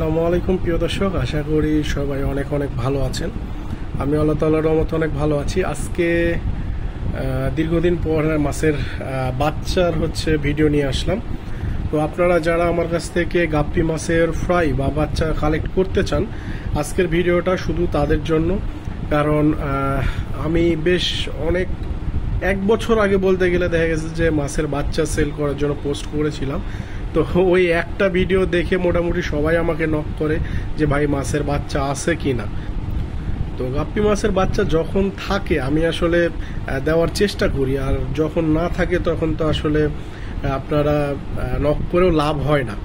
আসসালামু আলাইকুম প্রিয় দর্শক, আশা করি সবাই অনেক অনেক ভালো আছেন। আমি আল্লাহ তাআলার রহমতে অনেক ভালো আছি। আজকে দীর্ঘদিন পর মাছের বাচ্চার ভিডিও নিয়ে আসলাম। তো আপনারা যারা আমার কাছ থেকে গাপ্পি মাছের ফ্রাই বা বাচ্চা কালেক্ট করতে চান, আজকের ভিডিওটা শুধু তাদের জন্য। কারণ আমি বেশ এক বছর আগে বলতে গেলে দেখা গেছে যে মাছের বাচ্চা সেল করার জন্য পোস্ট করেছিলাম। তো ওই একটা ভিডিও দেখে মোটামুটি সবাই আমাকে নক করে যে ভাই মাছের বাচ্চা আছে কিনা। তো গাপ্পি মাছের বাচ্চা যখন থাকে আমি আসলে দেওয়ার চেষ্টা করি, আর যখন না থাকে তখন তো আসলে আপনারা নক করেও লাভ হয় না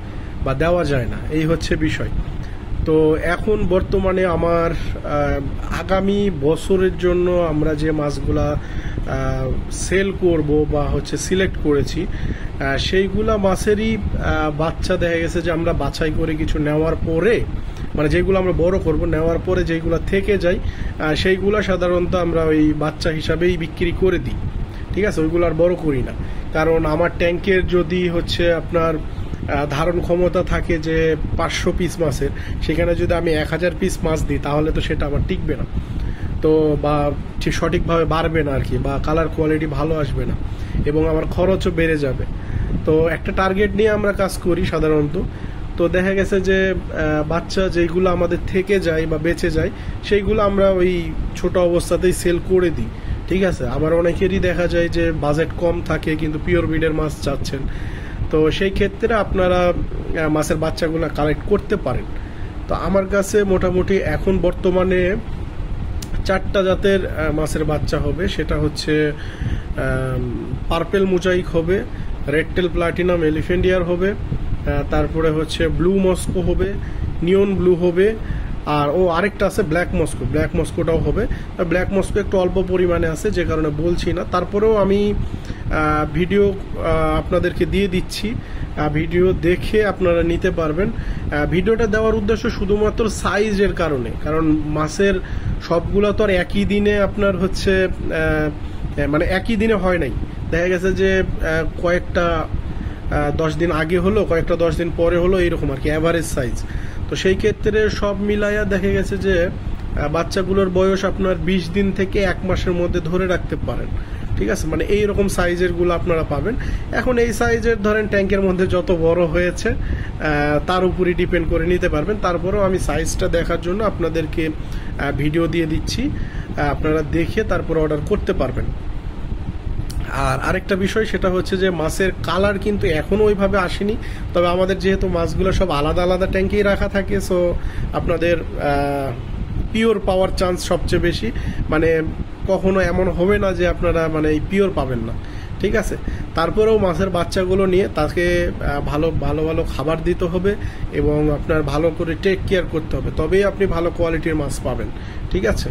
বা দেওয়া যায় না, এই হচ্ছে বিষয়। তো এখন বর্তমানে আমার আগামী বছরের জন্য আমরা যে মাছগুলা সেল করব বা সিলেক্ট করেছি, সেইগুলা মাছেরই বাচ্চা দেখা গেছে যে আমরা বাছাই করে কিছু নেওয়ার পরে, মানে যেগুলো আমরা বড় করব, নেওয়ার পরে যেগুলো থেকে যায় সেইগুলা সাধারণত আমরা ওই বাচ্চা হিসাবেই বিক্রি করে দিই। ঠিক আছে, ওইগুলো আর বড় করি না। কারণ আমার ট্যাঙ্কের যদি আপনার ধারণ ক্ষমতা থাকে যে 500 পিস মাছের, সেখানে যদি আমি 1000 পিস মাছ দিই তাহলে তো সেটা আমার টিকবে না, তো বা ঠিক সঠিকভাবে বাড়বে না আর কি, বা কালার কোয়ালিটি ভালো আসবে না, এবং আমার খরচও বেড়ে যাবে। তো একটা টার্গেট নিয়ে আমরা কাজ করি সাধারণত। তো দেখা গেছে যে বাচ্চা যেইগুলো আমাদের থেকে যায় বা বেঁচে যায় সেইগুলো আমরা ওই ছোট অবস্থাতেই সেল করে দিই। ঠিক আছে, আবার অনেকেরই দেখা যায় যে বাজেট কম থাকে কিন্তু পিওর ব্রিডের মাছ চাচ্ছেন, তো সেই ক্ষেত্রে আপনারা মাছের বাচ্চাগুলো কালেক্ট করতে পারেন। তো আমার কাছে মোটামুটি এখন বর্তমানে 4টা জাতের মাছের বাচ্চা হবে। সেটা পার্পেল মোজাইক হবে, রেড টেল প্লাটিনাম এলিফ্যান্ট ইয়ার হবে, তারপরে ব্লু মস্কো হবে, নিয়ন ব্লু হবে, আর আরেকটা আছে ব্ল্যাক মস্কো। ব্ল্যাক মস্কোটাও হবে। ব্ল্যাক মস্কো একটু অল্প পরিমাণে আছে যে কারণে বলছি না, তারপরেও আমি ভিডিও আপনাদেরকে দিয়ে দিচ্ছি, ভিডিও দেখে আপনারা নিতে পারবেন। ভিডিওটা দেওয়ার উদ্দেশ্য শুধুমাত্র সাইজের কারণে, কারণ মাছের সবগুলো তো আর একই দিনে আপনার মানে একই দিনে হয় নাই। দেখা গেছে যে কয়েকটা 10 দিন আগে হলো, কয়েকটা 10 দিন পরে হলো, এইরকম আর কি, অ্যাভারেজ সাইজ। তো সেই ক্ষেত্রে সব মিলাইয়া দেখা গেছে যে বাচ্চাগুলোর বয়স আপনার 20 দিন থেকে 1 মাসের মধ্যে ধরে রাখতে পারেন। ঠিক আছে, মানে এইরকম সাইজের গুলো আপনারা পাবেন। এখন এই সাইজের ধরেন ট্যাঙ্কের মধ্যে যত বড় হয়েছে তার উপরই ডিপেন্ড করে নিতে পারবেন। তারপরেও আমি সাইজটা দেখার জন্য আপনাদেরকে ভিডিও দিয়ে দিচ্ছি, আপনারা দেখে তারপর অর্ডার করতে পারবেন। আর আরেকটা বিষয় সেটা যে মাছের কালার কিন্তু এখনো ওইভাবে আসেনি, তবে আমাদের যেহেতু মাছগুলো সব আলাদা আলাদা ট্যাঙ্কেই রাখা থাকে, সো আপনাদের পিওর পাওয়ার চান্স সবচেয়ে বেশি। মানে কখনো এমন হবে না যে আপনারা মানে পিওর পাবেন না। ঠিক আছে, তারপরেও মাছের বাচ্চাগুলো নিয়ে তাকে ভালো ভালো ভালো খাবার দিতে হবে এবং আপনার ভালো করে টেক কেয়ার করতে হবে, তবেই আপনি ভালো কোয়ালিটির মাছ পাবেন। ঠিক আছে,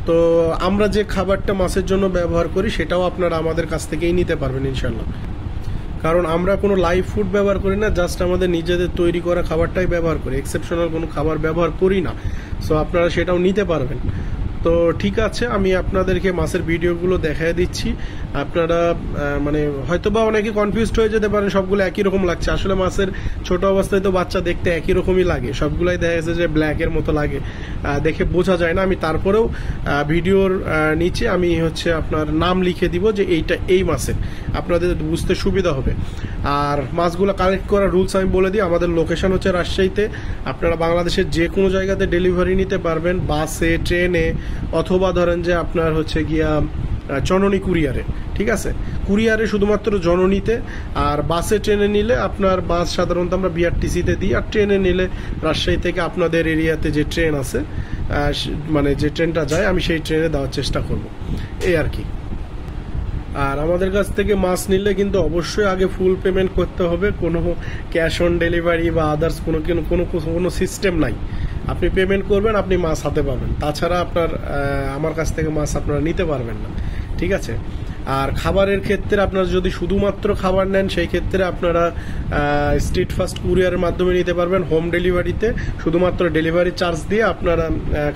তো আমরা যে খাবারটা মাছের জন্য ব্যবহার করি সেটাও আপনারা আমাদের কাছ থেকেই নিতে পারবেন ইনশাল্লাহ। কারণ আমরা কোনো লাইভ ফুড ব্যবহার করি না, জাস্ট আমাদের নিজেদের তৈরি করা খাবারটাই ব্যবহার করি, এক্সেপশনাল কোনো খাবার ব্যবহার করি না। সো আপনারা সেটাও নিতে পারবেন। তো ঠিক আছে, আমি আপনাদেরকে মাছের ভিডিওগুলো দেখায় দিচ্ছি। আপনারা মানে হয়তোবা অনেকে কনফিউজড হয়ে যেতে পারেন, সবগুলো একই রকম লাগছে। আসলে মাছের ছোট অবস্থায় তো বাচ্চা দেখতে একই রকমই লাগে, সবগুলাই দেখা গেছে যে ব্ল্যাকের মতো লাগে, দেখে বোঝা যায় না। আমি তারপরেও ভিডিওর নিচে আমি আপনার নাম লিখে দিব যে এইটা এই মাছের, আপনাদের বুঝতে সুবিধা হবে। আর মাছগুলো কালেক্ট করার রুলস আমি বলে দিই। আমাদের লোকেশন রাজশাহীতে। আপনারা বাংলাদেশের যে কোনো জায়গাতে ডেলিভারি নিতে পারবেন, বাসে, ট্রেনে, অথবা ধরেন যে আপনার গিয়া জননী কুরিয়ারে। ঠিক আছে, কুরিয়ারে শুধুমাত্র জননীতে, আর বাসে ট্রেনে নিলে আপনার বাস সাধারণত আমরা বিআরটিসিতে দিই, আর ট্রেনে নিলে রাজশাহী থেকে আপনাদের এরিয়াতে যে ট্রেন আছে, মানে যে ট্রেনটা যায় আমি সেই ট্রেনে দেওয়ার চেষ্টা করব, এই আর কি। আর আমাদের কাছ থেকে মাছ নিলে কিন্তু অবশ্যই আগে ফুল পেমেন্ট করতে হবে, কোনো ক্যাশ অন ডেলিভারি বা আদার্স কোনো সিস্টেম নাই। আপনি পেমেন্ট করবেন, আপনি মাছ হাতে পাবেন, তাছাড়া আপনার আমার কাছ থেকে মাছ আপনারা নিতে পারবেন না। ঠিক আছে, আর খাবারের ক্ষেত্রে আপনারা যদি শুধুমাত্র খাবার নেন সেই ক্ষেত্রে আপনারা স্ট্রিট ফাস্ট কুরিয়ারের মাধ্যমে নিতে পারবেন। হোম ডেলিভারিতে শুধুমাত্র ডেলিভারি চার্জ দিয়ে আপনারা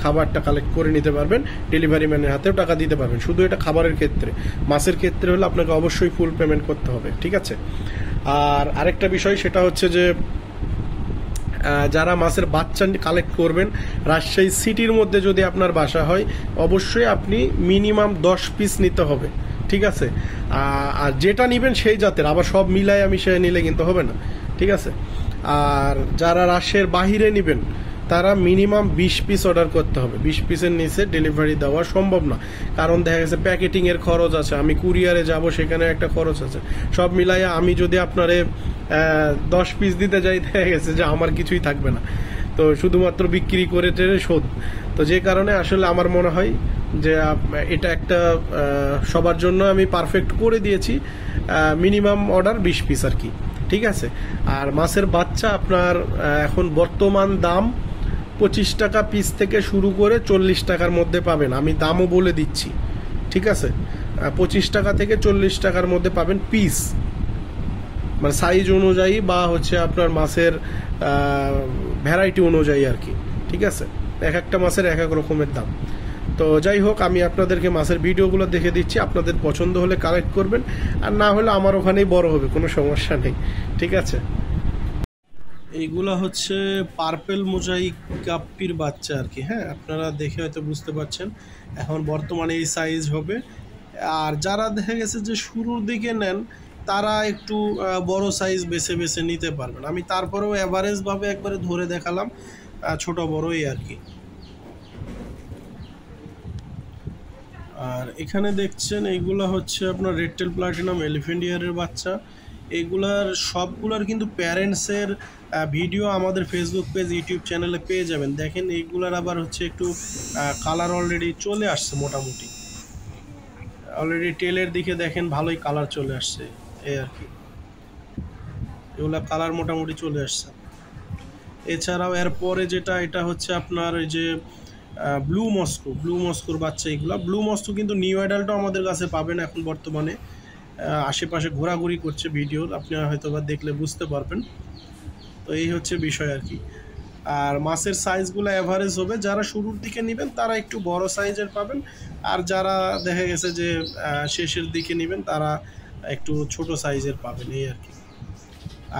খাবারটা কালেক্ট করে নিতে পারবেন, ডেলিভারি ম্যানের হাতেও টাকা দিতে পারবেন। শুধু এটা খাবারের ক্ষেত্রে, মাছের ক্ষেত্রে হলে আপনাকে অবশ্যই ফুল পেমেন্ট করতে হবে। ঠিক আছে, আর আরেকটা বিষয় সেটা যে যারা মাছের বাচ্চা কালেক্ট করবেন, রাজশাহী সিটির মধ্যে যদি আপনার বাসা হয়, অবশ্যই আপনি মিনিমাম 10 পিস নিতে হবে, ঠিক আছে। আর যেটা নেবেন সেই জাতের, আবার সব মিলাই আমি সে নিলে কিন্তু হবে না, ঠিক আছে। আর যারা রাজশাহীর বাহিরে নেবেন তারা মিনিমাম 20 পিস অর্ডার করতে হবে। 20 পিসের নিচে ডেলিভারি দেওয়া সম্ভব না, কারণ দেখা গেছে প্যাকেটিংয়ের খরচ আছে, আমি কুরিয়ারে যাব সেখানে একটা খরচ আছে, সব মিলাইয়া আমি যদি আপনারে 10 পিস দিতে যাই, দেখা গেছে যে আমার কিছুই থাকবে না, তো শুধুমাত্র বিক্রি করে টেরে শোধ। তো যে কারণে আসলে আমার মনে হয় যে এটা একটা সবার জন্য আমি পারফেক্ট করে দিয়েছি, মিনিমাম অর্ডার 20 পিস আর কি, ঠিক আছে। আর মাছের বাচ্চা আপনার এখন বর্তমান দাম 25 টাকা পিস থেকে শুরু করে 40 টাকার মধ্যে পাবেন, আমি দামও বলে দিচ্ছি, ঠিক আছে। 25 টাকা থেকে 40 টাকার মধ্যে পাবেন পিস, মানে সাইজ অনুযায়ী বা হচ্ছে আপনার মাছের ভ্যারাইটি অনুযায়ী আর কি, ঠিক আছে। এক একটা মাছের এক এক রকমের দাম। তো যাই হোক, আমি আপনাদেরকে মাছের ভিডিওগুলো দেখে দিচ্ছি, আপনাদের পছন্দ হলে কালেক্ট করবেন, আর না হলে আমার ওখানেই বড় হবে, কোনো সমস্যা নেই, ঠিক আছে। এইগুলা হচ্ছে পার্পেল মোজাইক গাপ্পির বাচ্চা আর কি, হ্যাঁ, আপনারা দেখে হয়তো বুঝতে পারছেন। এখন বর্তমানে এই সাইজ হবে। আর যারা দেখা গেছে যে শুরুর দিকে নেন, তারা একটু বড় সাইজ বেছে বেছে নিতে পারবেন। আমি তারপরেও অ্যাভারেজভাবে একবারে ধরে দেখালাম, ছোট বড় এই আর কি। আর এখানে দেখছেন এইগুলা হচ্ছে আপনার রেড টেল প্লাটিনাম এলিফ্যান্ট ইয়ারের বাচ্চা। এগুলার সবগুলার কিন্তু প্যারেন্টসের ভিডিও আমাদের ফেসবুক পেজ, ইউটিউব চ্যানেলে পেয়ে যাবেন। দেখেন এইগুলার আবার হচ্ছে একটু কালার অলরেডি চলে আসছে, মোটামুটি অলরেডি টেলের দিকে দেখেন ভালোই কালার চলে আসছে এই আর কি, এগুলা কালার মোটামুটি চলে আসছে। এছাড়াও এরপরে যেটা, এটা হচ্ছে আপনার ওই যে ব্লু মস্কোর বাচ্চা। এগুলো ব্লু মস্কো কিন্তু নিউ অ্যাডাল্টও আমাদের কাছে পাবেন এখন বর্তমানে, আশেপাশে ঘোরাঘুরি করছে ভিডিওর, আপনি হয়তো বা দেখলে বুঝতে পারবেন। তো এই হচ্ছে বিষয় আর কি। আর মাছের সাইজগুলো অ্যাভারেজ হবে, যারা শুরুর দিকে নেবেন তারা একটু বড় সাইজের পাবেন, আর যারা দেখা গেছে যে শেষের দিকে নেবেন তারা একটু ছোট সাইজের পাবেন এই আর কি।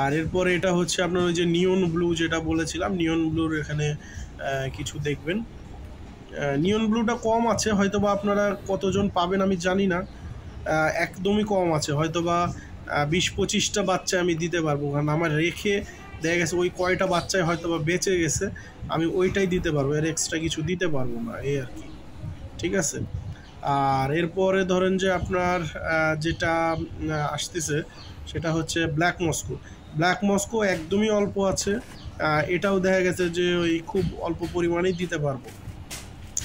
আর এরপরে এটা হচ্ছে আপনার ওই যে নিয়ন ব্লু যেটা বলেছিলাম, নিয়ন ব্লুর এখানে কিছু দেখবেন। নিয়ন ব্লুটা কম আছে, হয়তোবা আপনারা কতজন পাবেন আমি জানি না, একদমই কম আছে, হয়তোবা 20-25টা বাচ্চা আমি দিতে পারবো, কারণ আমার রেখে দেখা গেছে ওই কয়টা বাচ্চায় হয়তোবা বেঁচে গেছে, আমি ওইটাই দিতে পারবো, এর এক্সট্রা কিছু দিতে পারবো না এই আর কি, ঠিক আছে। আর এরপরে ধরেন যে আপনার যেটা আসতেছে সেটা হচ্ছে ব্ল্যাক মস্কো একদমই অল্প আছে, এটাও দেখা গেছে যে ওই খুব অল্প পরিমাণেই দিতে পারবো,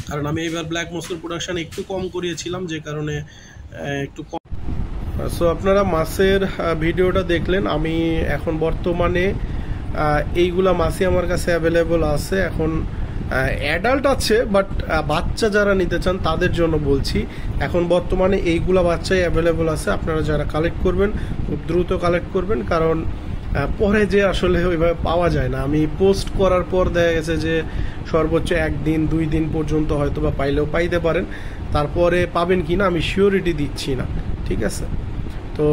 কারণ আমি এবার ব্ল্যাক মস্কোর প্রোডাকশান একটু কম করিয়েছিলাম, যে কারণে একটু কম। সো আপনারা মাছের ভিডিওটা দেখলেন। আমি এখন বর্তমানে এইগুলা মাছই আমার কাছে অ্যাভেলেবল আছে। এখন অ্যাডাল্ট আছে, বাট বাচ্চা যারা নিতে চান তাদের জন্য বলছি, এখন বর্তমানে এইগুলা বাচ্চাই অ্যাভেলেবল আছে। আপনারা যারা কালেক্ট করবেন খুব দ্রুত কালেক্ট করবেন, কারণ পরে যে আসলে ওইভাবে পাওয়া যায় না। আমি পোস্ট করার পর দেখা গেছে যে সর্বোচ্চ 1 দিন 2 দিন পর্যন্ত হয়তো বা পাইলেও পাইতে পারেন, তারপরে পাবেন কি না আমি শিওরিটি দিচ্ছি না, ঠিক আছে। তো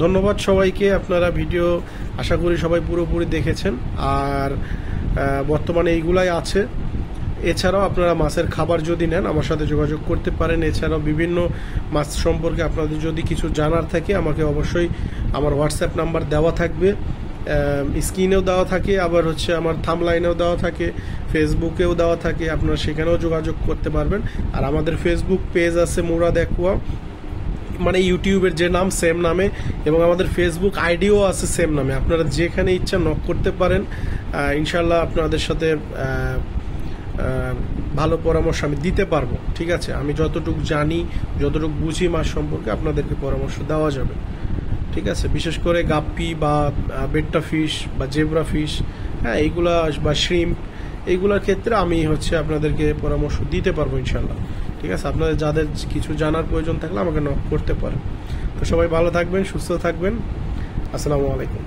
ধন্যবাদ সবাইকে, আপনারা ভিডিও আশা করি সবাই পুরোপুরি দেখেছেন। আর বর্তমানে এইগুলাই আছে। এছাড়াও আপনারা মাছের খাবার যদি নেন আমার সাথে যোগাযোগ করতে পারেন। এছাড়াও বিভিন্ন মাছ সম্পর্কে আপনাদের যদি কিছু জানার থাকে আমাকে অবশ্যই, আমার হোয়াটসঅ্যাপ নাম্বার দেওয়া থাকবে, স্ক্রিনেও দেওয়া থাকে, আবার হচ্ছে আমার থাম্বলাইনেও দেওয়া থাকে, ফেসবুকেও দেওয়া থাকে, আপনারা সেখানেও যোগাযোগ করতে পারবেন। আর আমাদের ফেসবুক পেজ আছে মুরাদ অ্যাকোয়া, মানে ইউটিউবের যে নাম সেম নামে, এবং আমাদের ফেসবুক আইডিও আছে সেম নামে। আপনারা যেখানে ইচ্ছা নক করতে পারেন, ইনশাল্লাহ আপনাদের সাথে ভালো পরামর্শ আমি দিতে পারবো, ঠিক আছে। আমি যতটুকু জানি, যতটুকু বুঝি মাছ সম্পর্কে আপনাদেরকে পরামর্শ দেওয়া যাবে, ঠিক আছে। বিশেষ করে গাপ্পি বা বেট্টা ফিশ বা জেব্রা ফিশ, হ্যাঁ, এইগুলা বা শ্রিম্প, এইগুলোর ক্ষেত্রে আমি হচ্ছে আপনাদেরকে পরামর্শ দিতে পারবো ইনশাল্লাহ, ঠিক আছে। আপনাদের যাদের কিছু জানার প্রয়োজন থাকলে আমাকে নক করতে পারেন। তো সবাই ভালো থাকবেন, সুস্থ থাকবেন, আসসালামু আলাইকুম।